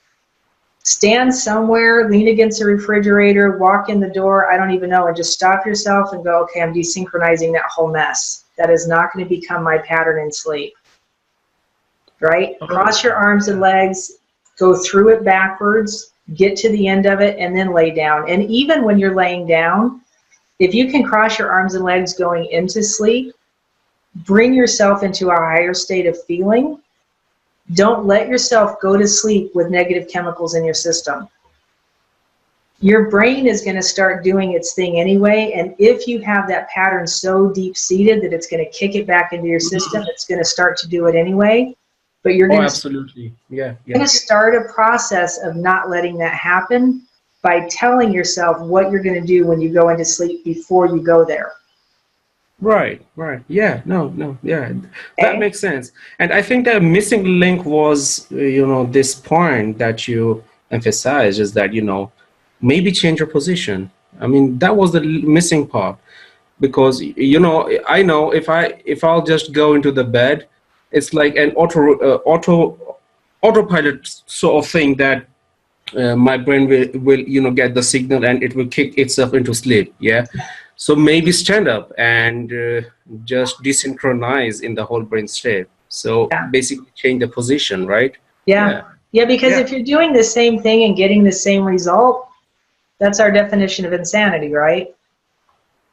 Stand somewhere, lean against a refrigerator, walk in the door, I don't even know, and just stop yourself and go, okay, I'm desynchronizing that whole mess. That is not going to become my pattern in sleep. Right? Cross your arms and legs, go through it backwards, get to the end of it, and then lay down. And even when you're laying down, if you can cross your arms and legs going into sleep, bring yourself into a higher state of feeling. Don't let yourself go to sleep with negative chemicals in your system. Your brain is going to start doing its thing anyway, and if you have that pattern so deep-seated that it's going to kick it back into your system, it's going to start to do it anyway. But you're going to start a process of not letting that happen by telling yourself what you're going to do when you go into sleep before you go there. Right. Yeah, yeah. That makes sense. And I think the missing link was, this point that you emphasized is that, maybe change your position. I mean, that was the missing part, because, I know if I'll just go into the bed, it's like an autopilot sort of thing that my brain will get the signal and it will kick itself into sleep. Yeah. So maybe stand up and just desynchronize in the whole brain state. So basically change the position, right? Yeah, because if you're doing the same thing and getting the same result, that's our definition of insanity, right?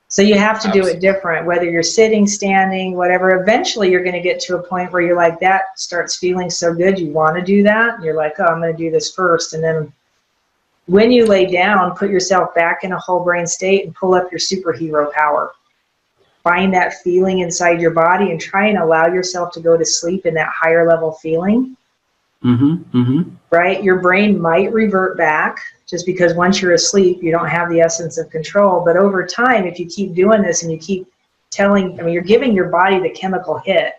So you have to do it different, whether you're sitting, standing, whatever. Eventually you're going to get to a point where you're like, that starts feeling so good, you want to do that. And you're like, oh, I'm going to do this first. And then when you lay down, put yourself back in a whole brain state and pull up your superhero power. Find that feeling inside your body and try and allow yourself to go to sleep in that higher level feeling. Right? Your brain might revert back, just because once you're asleep, you don't have the essence of control. But over time, if you keep doing this and you keep you're giving your body the chemical hit,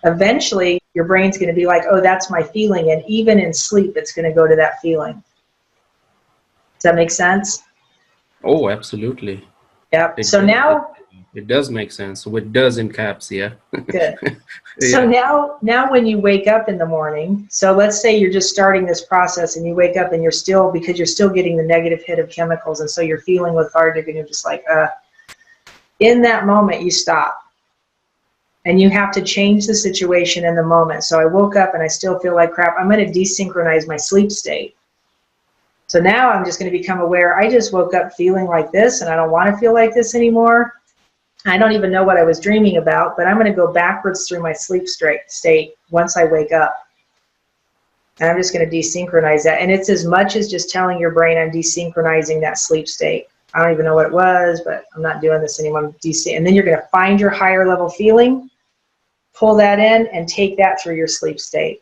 eventually your brain's going to be like, oh, that's my feeling. And even in sleep, it's going to go to that feeling. Does that make sense? Oh, absolutely. Yep. So now it does make sense. So it does in caps, yeah. Good. So now when you wake up in the morning, so let's say you're just starting this process and you wake up and because you're still getting the negative hit of chemicals, and so you're feeling lethargic and you're just like, in that moment you stop And you have to change the situation in the moment. So I woke up and I still feel like crap. I'm going to desynchronize my sleep state. So now I'm just going to become aware. I just woke up feeling like this, and I don't want to feel like this anymore. I don't even know what I was dreaming about, but I'm going to go backwards through my sleep state once I wake up. And I'm just going to desynchronize that. And it's as much as just telling your brain I'm desynchronizing that sleep state. I don't even know what it was, but I'm not doing this anymore. And then you're going to find your higher level feeling, pull that in, and take that through your sleep state.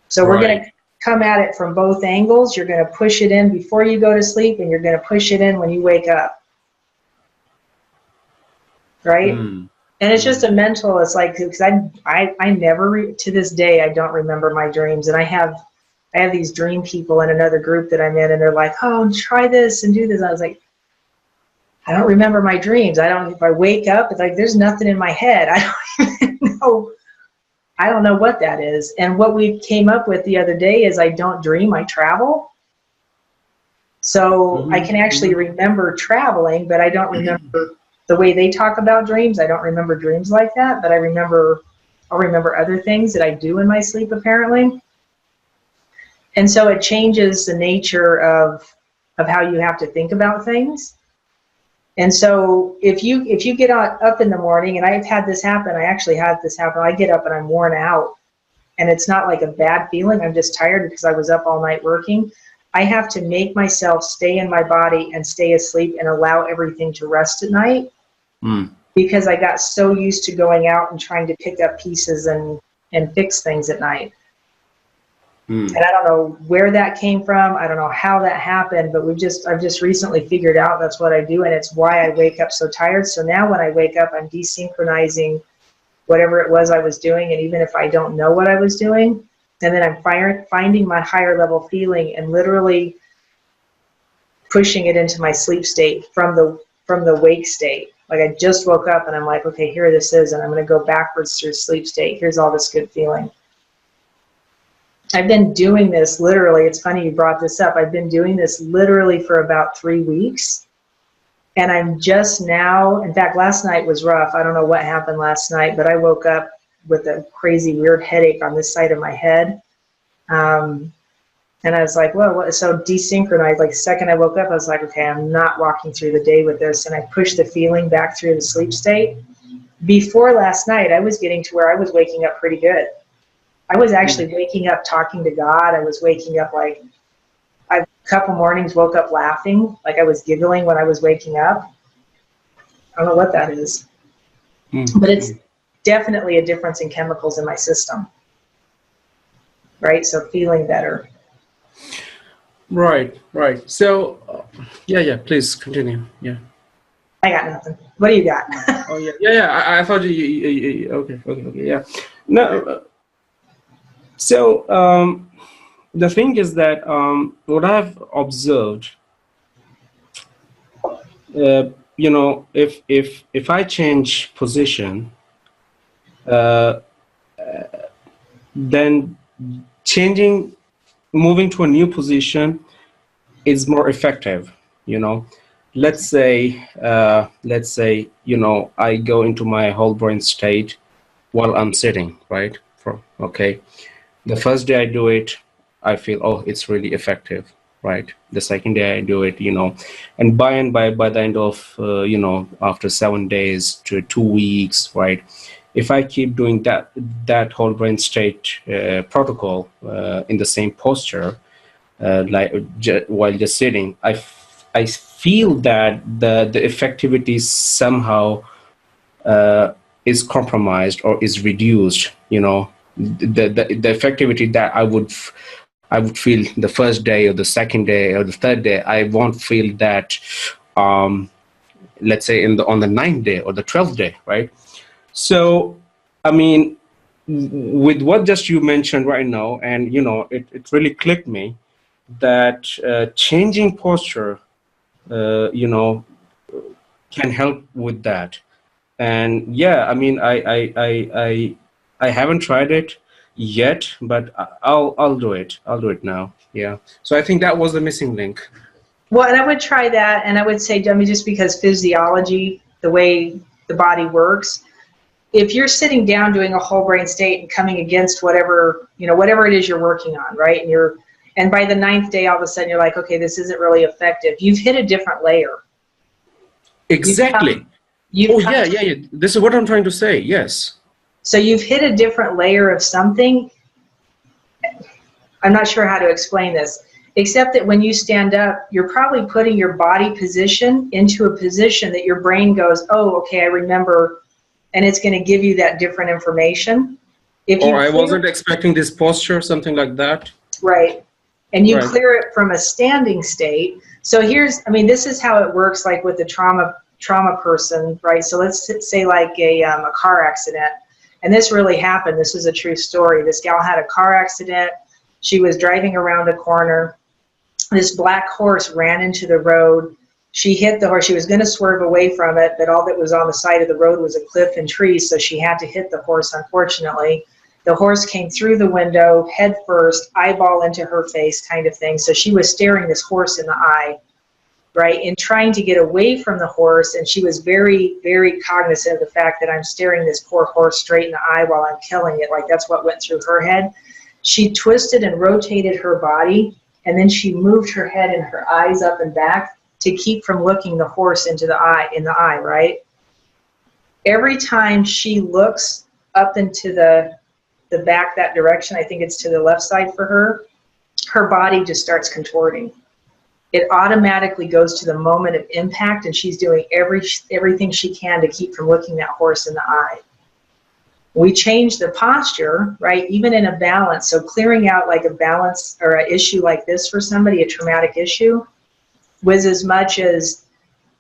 So we're going to come at it from both angles. You're going to push it in before you go to sleep, and you're going to push it in when you wake up. Right? And it's just a mental, it's like, because I never, to this day, I don't remember my dreams. And I have these dream people in another group that I'm in, and they're like, oh, try this and do this. I was like, I don't remember my dreams. If I wake up, it's like, there's nothing in my head. I don't know what that is. And what we came up with the other day is I don't dream, I travel. So I can actually remember traveling, but I don't remember the way they talk about dreams. I don't remember dreams like that, but I'll remember other things that I do in my sleep, apparently. And so it changes the nature of how you have to think about things. And so if you get up in the morning, and I've had this happen, I actually had this happen, I get up and I'm worn out, and it's not like a bad feeling, I'm just tired because I was up all night working. I have to make myself stay in my body and stay asleep and allow everything to rest at night. Because I got so used to going out and trying to pick up pieces and fix things at night. And I don't know where that came from. I don't know how that happened, but I've just recently figured out that's what I do, and it's why I wake up so tired. So now when I wake up, I'm desynchronizing whatever it was I was doing, and even if I don't know what I was doing, and then I'm finding my higher level feeling and literally pushing it into my sleep state from the wake state. Like I just woke up and I'm like, okay, here this is, and I'm going to go backwards through sleep state. Here's all this good feeling. I've been doing this literally. It's funny you brought this up. I've been doing this literally for about 3 weeks. And I'm just now, in fact, last night was rough. I don't know what happened last night, but I woke up with a crazy weird headache on this side of my head. And I was like, well, so desynchronized. Like the second I woke up, I was like, okay, I'm not walking through the day with this. And I pushed the feeling back through the sleep state. Before last night, I was getting to where I was waking up pretty good. I was actually waking up talking to God. I was waking up like, a couple mornings woke up laughing, like I was giggling when I was waking up. I don't know what that is. But it's definitely a difference in chemicals in my system. Right? So feeling better. Right. So, yeah, please continue. Yeah. I got nothing. What do you got? Oh, yeah. I thought you okay, yeah. No, so, the thing is that what I've observed, if I change position, then moving to a new position is more effective. Let's say I go into my whole brain state while I'm sitting, right? Okay. The first day I do it, I feel, oh, it's really effective, right? The second day I do it, and by the end of, after 7 days to 2 weeks, right? If I keep doing that whole brain state protocol in the same posture, while just sitting, I feel that the effectivity somehow is compromised or is reduced, the effectivity that I would feel the first day or the second day or the third day, I won't feel that, let's say on the 9th day or the 12th day, right? So, I mean, with what just you mentioned right now, and, it really clicked me that changing posture, can help with that. And yeah, I mean, I haven't tried it yet, but I'll do it. I'll do it now. Yeah. So I think that was the missing link. Well, and I would try that, and I would say, just because physiology, the way the body works. If you're sitting down doing a whole brain state and coming against whatever, whatever it is you're working on, right? And by the 9th day, all of a sudden you're like, okay, this isn't really effective. You've hit a different layer. Exactly. Yeah. This is what I'm trying to say. Yes. So you've hit a different layer of something. I'm not sure how to explain this, except that when you stand up, you're probably putting your body position into a position that your brain goes, oh, okay, I remember, and it's going to give you that different information. I wasn't expecting this posture, something like that. Right. And you clear it from a standing state. So this is how it works, like with the trauma person, right? So let's say like a car accident. And this really happened. This is a true story. This gal had a car accident. She was driving around a corner. This black horse ran into the road. She hit the horse. She was going to swerve away from it, but all that was on the side of the road was a cliff and trees, so she had to hit the horse, unfortunately. The horse came through the window, head first, eyeball into her face kind of thing. So she was staring this horse in the eye, right, and trying to get away from the horse, and she was very, very cognizant of the fact that I'm staring this poor horse straight in the eye while I'm killing it. Like, that's what went through her head. She twisted and rotated her body, and then she moved her head and her eyes up and back to keep from looking the horse in the eye, right? Every time she looks up into the back that direction, I think it's to the left side for her, her body just starts contorting. It automatically goes to the moment of impact, and she's doing everything she can to keep from looking that horse in the eye. We change the posture, right, even in a balance. So clearing out like a balance or an issue like this for somebody, a traumatic issue, was as much as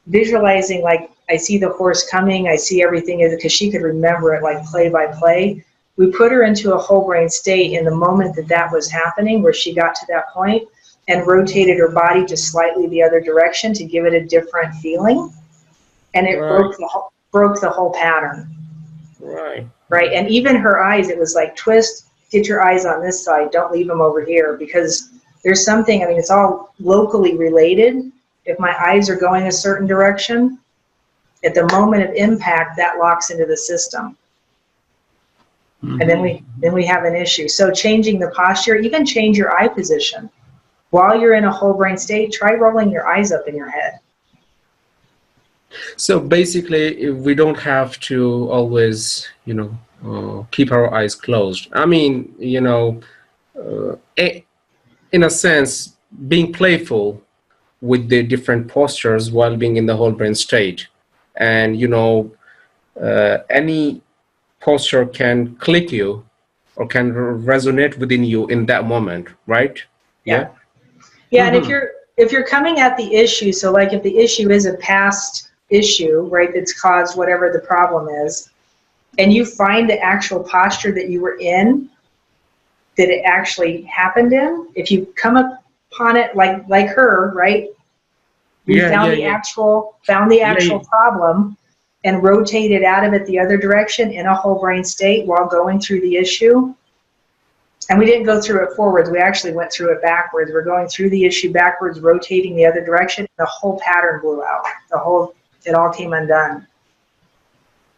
visualizing, like, I see the horse coming, I see everything, because she could remember it like play by play. We put her into a whole brain state in the moment that was happening, where she got to that point, and rotated her body just slightly the other direction to give it a different feeling. And it broke the whole pattern. Right. And even her eyes, it was like, twist, get your eyes on this side, don't leave them over here, because there's something, it's all locally related. If my eyes are going a certain direction, at the moment of impact, that locks into the system. Mm-hmm. And then we have an issue. So changing the posture, even change your eye position. While you're in a whole brain state, try rolling your eyes up in your head. So basically, we don't have to always, keep our eyes closed. In a sense, being playful with the different postures while being in the whole brain state. And, any posture can click you or can resonate within you in that moment, right? Yeah. Mm-hmm. And if you're coming at the issue, so like if the issue is a past issue, right, that's caused whatever the problem is, and you find the actual posture that you were in, that it actually happened in, if you come upon it like her, right, you found the actual problem and rotated out of it the other direction in a whole brain state while going through the issue. And we didn't go through it forwards, we actually went through it backwards. We're going through the issue backwards, rotating the other direction, the whole pattern blew out. It all came undone.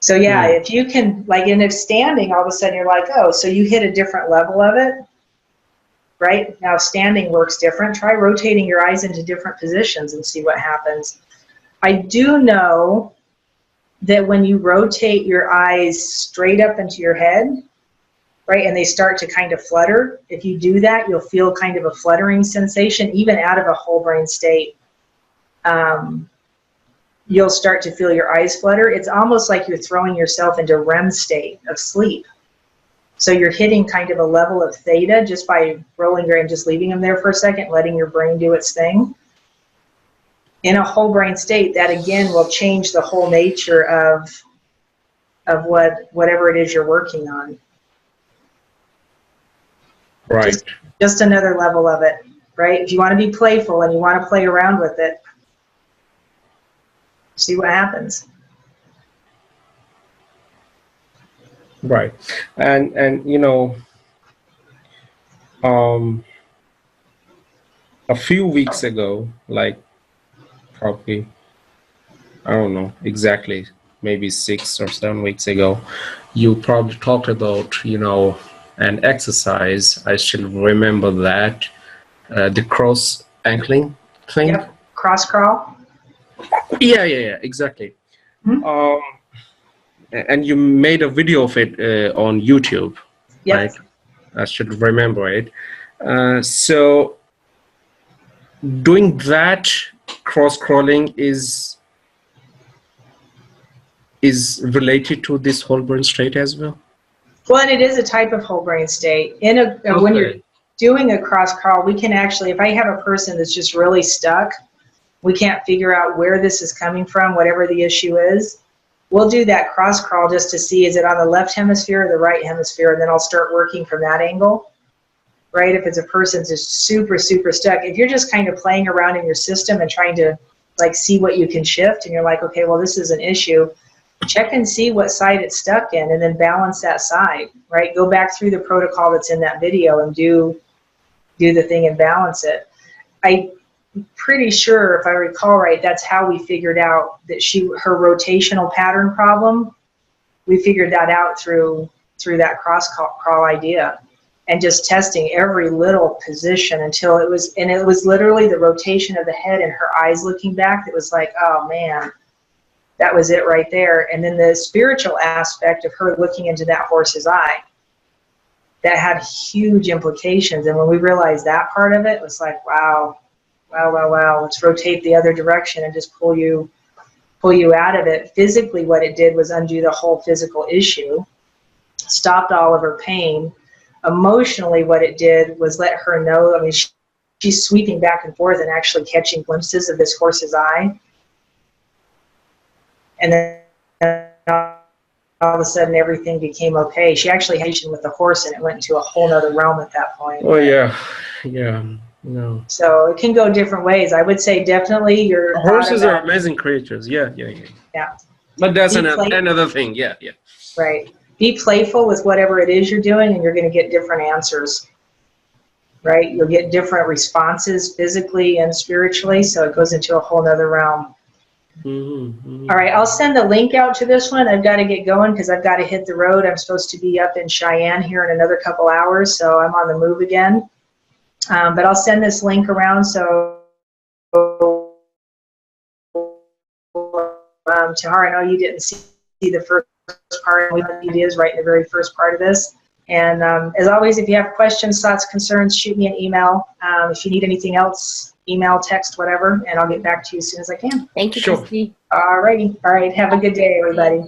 So if you can, like in a standing, all of a sudden you're like, oh, so you hit a different level of it, right? Now standing works different. Try rotating your eyes into different positions and see what happens. I do know that when you rotate your eyes straight up into your head, right, and they start to kind of flutter, if you do that, you'll feel kind of a fluttering sensation, even out of a whole brain state. You'll start to feel your eyes flutter. It's almost like you're throwing yourself into REM state of sleep. So you're hitting kind of a level of theta just by rolling your and just leaving them there for a second, letting your brain do its thing. In a whole brain state, that again will change the whole nature of whatever it is you're working on. Right. Just another level of it, right? If you want to be playful and you want to play around with it, see what happens. Right. And a few weeks ago, like probably, I don't know exactly, maybe 6 or 7 weeks ago, you probably talked about, an exercise. I still remember that, the cross ankling thing. Yep, cross crawl. Yeah, exactly. Mhm. And you made a video of it on YouTube, Yep. right? I should remember it. So doing that cross crawling is related to this whole brain state as well. Well, and it is a type of whole brain state. When you're doing a cross crawl, we can actually, if I have a person that's just really stuck, we can't figure out where this is coming from, whatever the issue is, we'll do that cross crawl just to see, is it on the left hemisphere or the right hemisphere, and then I'll start working from that angle, right? If it's a person that's super, super stuck, if you're just kind of playing around in your system and trying to like see what you can shift, and you're like, okay, well, this is an issue, check and see what side it's stuck in, and then balance that side, right? Go back through the protocol that's in that video and do the thing and balance it. I'm pretty sure, if I recall right, that's how we figured out that her rotational pattern problem, we figured that out through that cross crawl idea, and just testing every little position until it was literally the rotation of the head and her eyes looking back that was like, oh man, that was it right there. And then the spiritual aspect of her looking into that horse's eye, that had huge implications. And when we realized that part of it, it was like, wow, let's rotate the other direction and just pull you out of it. Physically, what it did was undo the whole physical issue, stopped all of her pain. Emotionally, what it did was let her know, I mean, she's sweeping back and forth and actually catching glimpses of this horse's eye. And then all of a sudden, everything became okay. She actually had vision with the horse, and it went into a whole nother realm at that point. Oh, yeah. No. So it can go different ways. I would say definitely your horses are amazing creatures. Yeah. But that's another thing. Yeah. Right. Be playful with whatever it is you're doing, and you're going to get different answers. Right? You'll get different responses physically and spiritually, so it goes into a whole nother realm. Mm-hmm. All right, I'll send the link out to this one. I've got to get going because I've got to hit the road. I'm supposed to be up in Cheyenne here in another couple hours, so I'm on the move again. But I'll send this link around, so Tahar, I know you didn't see the first part. It is right in the very first part of this. And as always, if you have questions, thoughts, concerns, shoot me an email. If you need anything else, email, text, whatever, and I'll get back to you as soon as I can. Thank you, Sure. Christy. All righty. All right. Have a good day, everybody.